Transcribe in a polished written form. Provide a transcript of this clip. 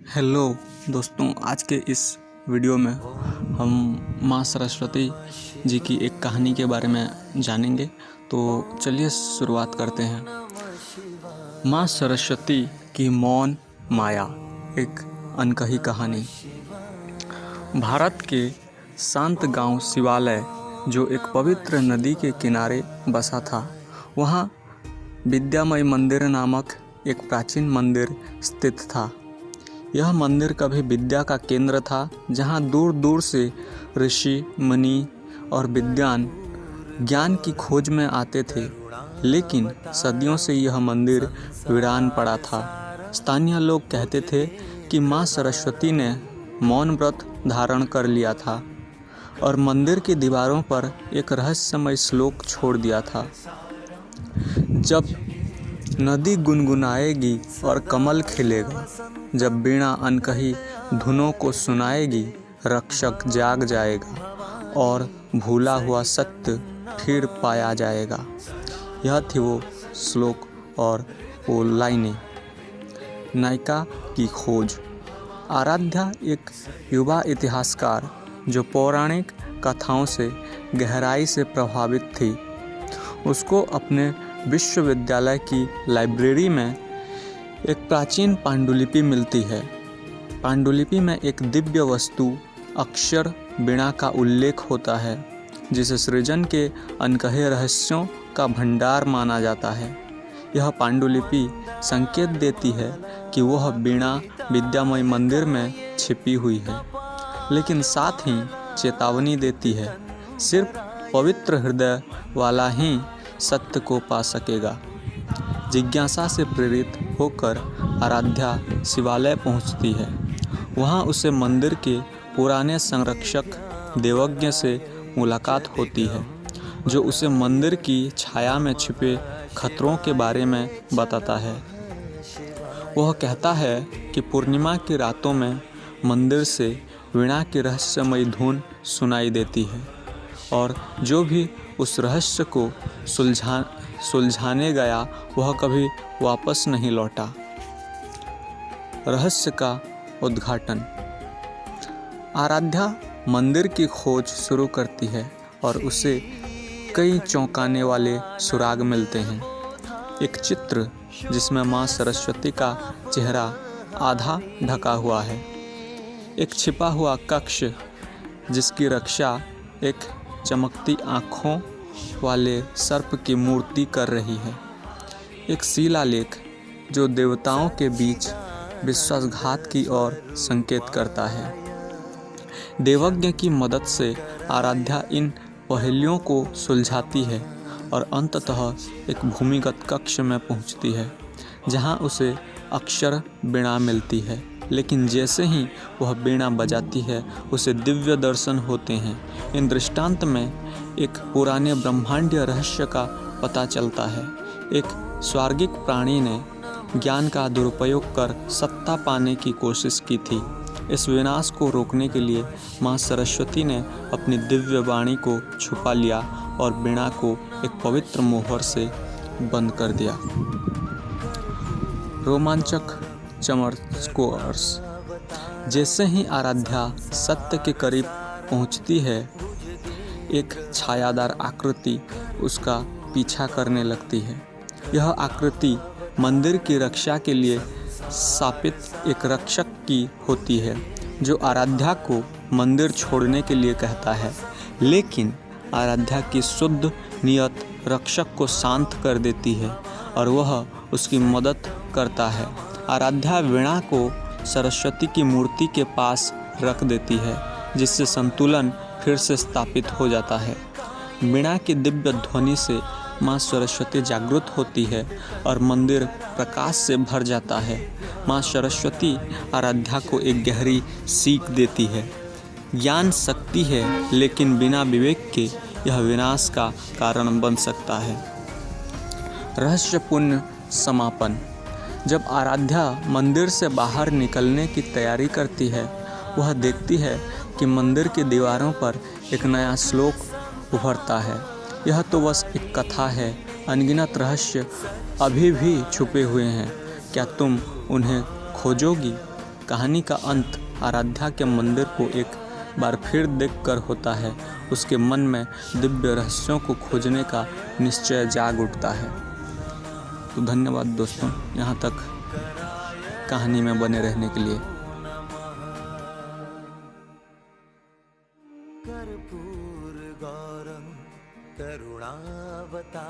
Hello दोस्तों, आज के इस वीडियो में हम माँ सरस्वती जी की एक कहानी के बारे में जानेंगे। तो चलिए शुरुआत करते हैं। माँ सरस्वती की मौन माया, एक अनकही कहानी। भारत के शांत गांव शिवालय, जो एक पवित्र नदी के किनारे बसा था, वहाँ विद्यामय मंदिर नामक एक प्राचीन मंदिर स्थित था। यह मंदिर कभी विद्या का केंद्र था, जहाँ दूर दूर से ऋषि मुनि और विद्वान ज्ञान की खोज में आते थे। लेकिन सदियों से यह मंदिर वीरान पड़ा था। स्थानीय लोग कहते थे कि माँ सरस्वती ने मौन व्रत धारण कर लिया था और मंदिर की दीवारों पर एक रहस्यमय श्लोक छोड़ दिया था। जब नदी गुनगुनाएगी और कमल खिलेगा, जब वीणा अनकही धुनों को सुनाएगी, रक्षक जाग जाएगा और भूला हुआ सत्य फिर पाया जाएगा। यह थी वो श्लोक और वो लाइनें। नायिका की खोज। आराध्या एक युवा इतिहासकार जो पौराणिक कथाओं से गहराई से प्रभावित थी। उसको अपने विश्वविद्यालय की लाइब्रेरी में एक प्राचीन पांडुलिपि मिलती है। पांडुलिपि में एक दिव्य वस्तु अक्षर वीणा का उल्लेख होता है, जिसे सृजन के अनकहे रहस्यों का भंडार माना जाता है। यह पांडुलिपि संकेत देती है कि वह वीणा विद्यामय मंदिर में छिपी हुई है, लेकिन साथ ही चेतावनी देती है, सिर्फ पवित्र हृदय वाला ही सत्य को पा सकेगा। जिज्ञासा से प्रेरित होकर आराध्या शिवालय पहुंचती है। वहां उसे मंदिर के पुराने संरक्षक देवज्ञ से मुलाकात होती है, जो उसे मंदिर की छाया में छिपे खतरों के बारे में बताता है। वह कहता है कि पूर्णिमा की रातों में मंदिर से वीणा की रहस्यमयी धुन सुनाई देती है और जो भी उस रहस्य को सुलझाने गया, वह कभी वापस नहीं लौटा। रहस्य का उद्घाटन। आराध्या मंदिर की खोज शुरू करती है और उसे कई चौंकाने वाले सुराग मिलते हैं। एक चित्र जिसमें माँ सरस्वती का चेहरा आधा ढका हुआ है। एक छिपा हुआ कक्ष जिसकी रक्षा एक चमकती आँखों वाले सर्प की मूर्ति कर रही है। एक शिलालेख जो देवताओं के बीच विश्वासघात की ओर संकेत करता है। देवज्ञ की मदद से आराध्या इन पहेलियों को सुलझाती है और अंततः एक भूमिगत कक्ष में पहुंचती है, जहां उसे अक्षर वीणा मिलती है। लेकिन जैसे ही वह वीणा बजाती है, उसे दिव्य दर्शन होते हैं। इन दृष्टांत में एक पुराने ब्रह्मांडीय रहस्य का पता चलता है। एक स्वर्गिक प्राणी ने ज्ञान का दुरुपयोग कर सत्ता पाने की कोशिश की थी। इस विनाश को रोकने के लिए माँ सरस्वती ने अपनी दिव्य वाणी को छुपा लिया और वीणा को एक पवित्र मोहर से बंद कर दिया। रोमांचक चमत्कार्स। जैसे ही आराध्या सत्य के करीब पहुंचती है, एक छायादार आकृति उसका पीछा करने लगती है। यह आकृति मंदिर की रक्षा के लिए स्थापित एक रक्षक की होती है, जो आराध्या को मंदिर छोड़ने के लिए कहता है। लेकिन आराध्या की शुद्ध नियत रक्षक को शांत कर देती है और वह उसकी मदद करता है। आराध्या वीणा को सरस्वती की मूर्ति के पास रख देती है, जिससे संतुलन फिर से स्थापित हो जाता है। वीणा की दिव्य ध्वनि से माँ सरस्वती जागृत होती है और मंदिर प्रकाश से भर जाता है। माँ सरस्वती आराध्या को एक गहरी सीख देती है। ज्ञान शक्ति है, लेकिन बिना विवेक के यह विनाश का कारण बन सकता है। रहस्यपूर्ण समापन। जब आराध्या मंदिर से बाहर निकलने की तैयारी करती है, वह देखती है कि मंदिर की दीवारों पर एक नया श्लोक उभरता है। यह तो बस एक कथा है, अनगिनत रहस्य अभी भी छुपे हुए हैं। क्या तुम उन्हें खोजोगी? कहानी का अंत आराध्या के मंदिर को एक बार फिर देखकर होता है। उसके मन में दिव्य रहस्यों को खोजने का निश्चय जाग उठता है। तो धन्यवाद दोस्तों, यहाँ तक कहानी में बने रहने के लिए। कर्पूर गौरम करुणावतारम्।